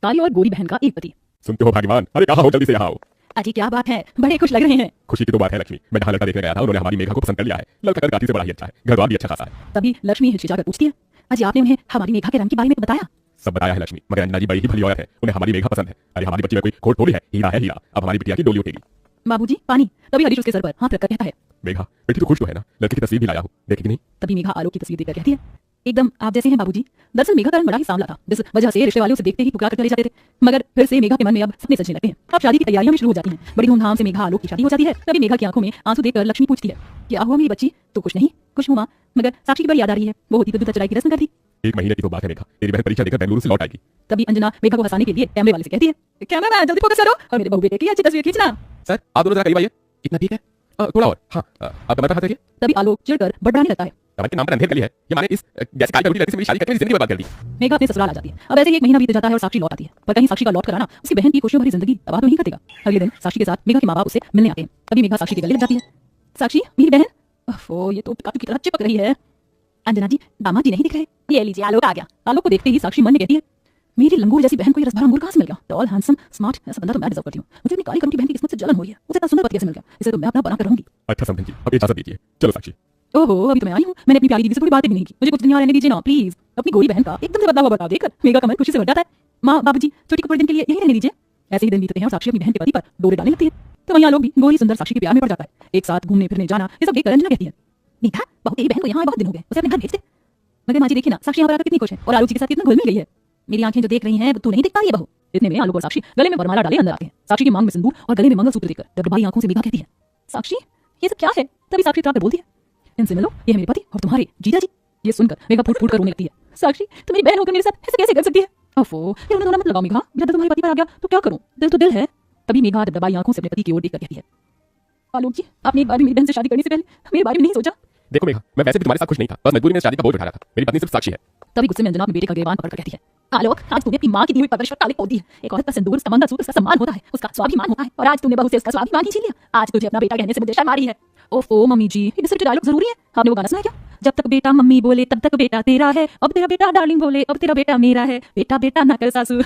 काली और गोरी बहन का एक पति। सुनते हो भाग्यवान, अरे कहाँ हो, जल्दी से यहाँ आओ। अजी क्या बात है, बड़े खुश लग रहे हैं। खुशी की तो बात है लक्ष्मी, मैं जहाँ लड़का देखने गया था उन्होंने हमारी मेघा को पसंद कर लिया है। लड़का कर काफी से बड़ा ही अच्छा है, घर द्वार भी अच्छा खासा है। तभी लक्ष्मी हिचकिचाकर पूछती है, अजी आपने उन्हें हमारी मेघा के रंग के बारे में बताया? सब बताया है लक्ष्मी, मगर अंजना जी बड़ी ही भली औरत है, उन्हें हमारी मेघा पसंद है। अरे हमारी बच्ची में कोई खोट थोड़ी है, हीरा है हीरा। अब हमारी बिटिया की डोली उठेगी। बाबूजी पानी। तभी हरीश उसके सर पर हाथ रखकर कहता है, मेघा बेटी तो खुश तो है ना, लड़के की तस्वीर भी लाया हूँ, देखेगी नहीं? तभी मेघा आलोक की तस्वीर देखकर कहती है, एकदम आप जैसे हैं बाबूजी। दरअसल मेघा का रंग बड़ा ही सांवला था, जिस वजह से रिश्ते वाले उसे देखते ही ठुकरा कर चले जाते थे। मगर फिर से मेघा के मन में अब सपने सजने लगते हैं। अब शादी की तैयारियां भी शुरू हो जाती हैं। बड़ी धूमधाम से मेघा आलोक की शादी हो जाती है। तभी मेघा की आंखों में आंसू देखकर लक्ष्मी पूछती है, क्या हुआ मेरी बच्ची? तो कुछ नहीं, खुश हूं मां, मगर साक्षी की बड़ी याद आ रही है। वो होती तो दूध चढ़ाई की रस्म करती। 1 महीने की तो बात है मेघा, तेरी बहन परीक्षा देकर बेंगलुरु से लौट आएगी। तभी अंजना मेघा को हंसाने के लिए कैमरे वाले से कहती है, कैमरामैन जल्दी फोकस करो और मेरे बहू बेटे की अच्छी तस्वीर खींचना। सर आप दोनों जरा करीब आइए, इतना ठीक है, थोड़ा और। हाँ आप कमर पर हाथ रखिए। तभी आलोक चिढ़कर बड़बड़ाने लगता है, कमर के नाम पर अंधेर गली है, ये माने इस जैसे काली कबूतरी लड़की से मेरी शादी करके मेरी जिंदगी बर्बाद कर दी। मेघा अपने ससुराल आ जाती है। अब ऐसे ही 1 महीना बीत जाता है और साक्षी लौट आती है, पर कहीं साक्षी का लौट कर आना उसकी बहन की खुशियों भरी जिंदगी तबाह तो नहीं कर देगा। अगले दिन साक्षी के साथ मेघा के माँ बाप उसे मिलने आते हैं। तभी मेघा साक्षी के गले लग जाती है। साक्षी मेरी बहन, ओह ये तो काटू की तरह चिपक रही है। अंजना जी दामाद जी नहीं दिख रहे, ये लीजिए आलोक आ गया। आलोक को देखते ही साक्षी मन में कहती है, मेरी लंगूर जैसी बहन को ये रसभरा अंगूर कहाँ से मिल गया? टॉल हैंडसम स्मार्ट ऐसा बंदा तो मैं डिजर्व करती हूँ। मुझे अपनी काली कमटी बहन की किस्मत से जलन हो रही है। उसे इतना सुंदर पति कैसे मिल गया? इसे तो मैं अपना बना कर रहूंगी। अच्छा समझी जी, अब इजाजत दीजिए, चलो साक्षी। ओहो अभी तो मैं आई हूँ, मैंने अपनी प्यारी दीदी से थोड़ी बातें भी नहीं की। मुझे कुछ दिन यहाँ रहने दीजिए ना प्लीज। अपनी गोरी बहन का एकदम से बदला हुआ बर्ताव देखकर मेघा का मन खुशी से भर जाता है। माँ बाबूजी छोटी को कुछ दिन के लिए यहीं रहने दीजिए। ऐसे ही दिन बीतते हैं और साक्षी अपनी बहन के पति पर डोरे डालने लगती है। तो वहीं आलोक भी गोरी सुंदर साक्षी के प्यार में पड़ जाता है। एक साथ घूमने फिरने जाना ये सब देखकर अंजना कहती है, मेघा बहू तेरी बहन को यहाँ बहुत दिन हो गए, उसे अपने घर भेज दे। मगर माँ जी देखिए ना, साक्षी यहाँ पर आकर कितनी खुश है और आलोक जी के साथ कितना घुल मिल गई है। मेरी आंखें जो देख रही हैं तू नहीं दिख पा रही है बहू। इतने में आलोक और साक्षी गले में वरमाला डाले अंदर आते हैं। साक्षी की मांग में सिंदूर और गले में मंगलसूत्र देखकर डगडगाई आंखों से मेघा कहती है, साक्षी ये सब क्या है? तभी साक्षी इतराकर बोलती है, इनसे मिलो, ये है मेरे पति और तुम्हारे जीजा जी। ये सुनकर मेघा फूट फूट कर रोने लगती है। साक्षी तुम मेरी बहन होकर मेरे साथ ऐसे कैसे कर सकती है? ओफो ये उन्हें मत लगाओ मेघा, जब तुम्हारे पति पर आ गया तो क्या करूं? दिल तो दिल है। तभी मेघा डगडगाई आंखों से अपने पति की ओर देखकर कहती है, आलोक जी आपने एक बार भी मेरी बहन से शादी करने से पहले मेरे बारे में नहीं सोचा? देखो मेघा, मैं वैसे भी तुम्हारे साथ खुश नहीं था, बस मजबूरी में शादी का बोझ उठा रहा था। मेरी पत्नी सिर्फ साक्षी है। तभी गुस्से में अंजना अपने बेटे का गिरबान पकड़कर कहती है, आलोक आज तूने अपनी माँ की दी हुई परवरिश पर कालिक पोत दी है। एक औरत का सिंदूर, उसका मंगलसूत्र, उसका सम्मान होता है, उसका स्वाभिमान होता है, और आज तूने बहू से उसका स्वाभिमान ही छीन लिया। आज तुझे अपना बेटा कहने से मुझे शर्म आ रही है। ओफो मम्मी जी ये सिर्फ डायलॉग जरूरी है? आपने वो गाना सुना है क्या? जब तक बेटा मम्मी बोले तब तक बेटा तेरा है, अब तेरा बेटा डार्लिंग बोले अब तेरा बेटा मेरा है, बेटा बेटा ना कर सासू।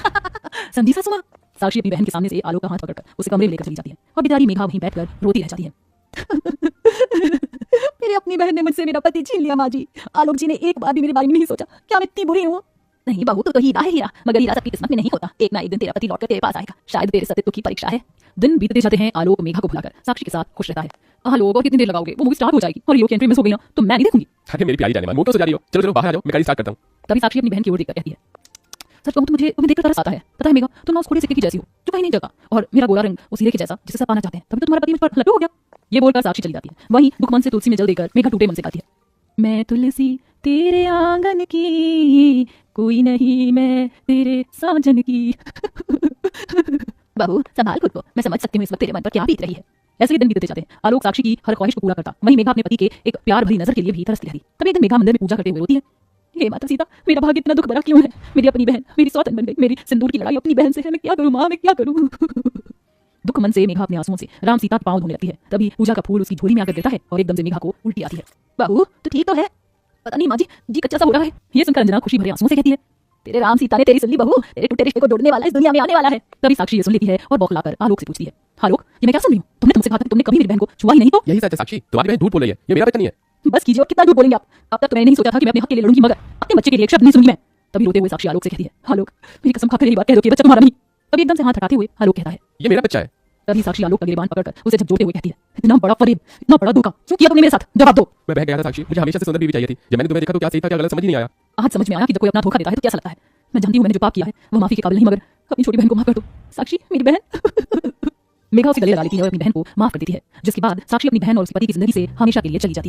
समझी सासू माँ? साक्षी अपनी बहन के सामने से आलोक का हाथ पकड़कर उसे कमरे में लेकर चली जाती है और बेचारी मेघा वहीं बैठकर रोती रह जाती है। मेरी अपनी बहन ने मुझसे मेरा पति छीन लिया माँ जी। आलोक जी ने एक बार भी मेरे बारे में नहीं सोचा। क्या मैं इतनी बुरी हूँ? नहीं बहू तो हीरा है हीरा, मगर हीरा सबकी किस्मत में नहीं होता। एक ना एक दिन तेरा पति लौटकर तेरे पास आएगा, शायद तेरे सत्य की परीक्षा है। दिन बीतते जाते हैं। आलोक मेघा को भुलाकर साक्षी के साथ खुश रहता है। आलोक और कितनी देर लगाओगे? वो मूवी स्टार्ट हो जाएगी और हीरो की एंट्री मिस हो गई ना तो मैं नहीं देखूंगी। अरे मेरी प्यारी जाने वाली, मुंह तो सजा रही हो, चलो चलो बाहर आ जाओ, मैं गाड़ी स्टार्ट करता हूँ। तभी साक्षी अपनी बहन की ओर देखकर कहती है, सच कहूं तो मुझे तुम्हें देखकर तरस आता है। पता है मेघा तुम ना उस खोड़े सिक्के की जैसी हो जो कहीं नहीं जगह, और मेरा गोरा रंग उस हीरे के जैसा जिसे सब पाना चाहते हैं। तभी तो तुम्हारा पति मुझ पर लट्टू हो गया। ये बोलकर साक्षी चली जाती है। वहीं दुख मन से तुलसी में जल देकर मेघा टूटे मन से गाती है, मैं तुलसी तेरे आंगन की, कोई नहीं मैं तेरे साजन की। बहू संभाल खुद को, मैं समझ सकती हूँ इस वक्त तेरे मन पर क्या बीत रही है। ऐसे ही दिन बीतते जाते हैं। आलोक साक्षी की हर ख्वाहिश को पूरा करता, वहीं मेघा अपने पति के एक प्यार भरी नजर के लिए भी तरसती रहती। तभी एक दिन मेघा मंदिर में पूजा करते हुए रोती है, हे माता सीता मेरा भाग्य इतना दुख भरा क्यों है? मेरी अपनी बहन मेरी सौतन बन गई, मेरी सिंदूर की लड़ाई अपनी बहन से है, मैं क्या करूँ माँ, मैं क्या करूँ? दुख मन से मेघा अपने आंसुओं से राम सीता पांव धोने लगती है। तभी पूजा का फूल उसकी झोली में आकर गिरता है और एकदम से मेघा को उल्टी आती है। बहू तो ठीक तो है? पता नहीं माँ जी कच्चा सा हो रहा है। ये सुनकर अंजना खुशी भरे आंसुओं से कहती है, तेरे राम सीता ने तेरी सुन ली बहू, तेरे टूटे रिश्ते को जोड़ने वाला इस दुनिया में आने वाला है। तभी साक्षी ये सुन लेती है और बौखलाकर आलोक से पूछती है, आलोक ये मैं क्या सुन रही हूँ? तुमने तुमसे कहा था कि तुमने कभी मेरी बहन को छुआ ही नहीं तो? यही सच है साक्षी, तुम्हारी बहन झूठ बोल रही है, ये मेरा बच्चा नहीं है। बस कीजिए और कितना झूठ बोलेंगे आप? अब तक तो मैंने नहीं सोचा था कि मैं अपने हक के लिए लड़ूंगी, मगर अपने बच्चे के लिए एक शब्द नहीं सुनूंगी मैं। तभी रोते हुए साक्षी आलोक से कहती है, आलोक मेरी कसम खाकर यही बात कह दो कि बच्चा तुम्हारा नहीं। तभी एकदम से हाथ हटाते हुए आलोक कहता है, ये मेरा बच्चा है। तभी साक्षी आलोक का गिरबान पकड़कर उसे झकझोरते हुए कहती है, इतना बड़ा फरेब, इतना बड़ा धोखा क्यों किया तुमने मेरे साथ? जवाब दो। मैं बह गया था साक्षी, मुझे हमेशा से सुंदर बीवी चाहिए थी। जब मैंने तुम्हें देखा तो क्या सही था क्या गलत समझ ही नहीं आया। आज समझ में आया कि जब कोई अपना धोखा देता है तो कैसा लगता है। मैं जानती हूँ मैंने जो पाप किया है वो माफी के काबिल नहीं, मगर अपनी छोटी बहन को माफ कर दो। साक्षी मेरी बहन। मेघा उसे गले लगा लेती है और अपनी बहन को माफ कर देती है, जिसके बाद साक्षी अपनी बहन और उसके पति की जिंदगी से हमेशा के लिए चली जाती है।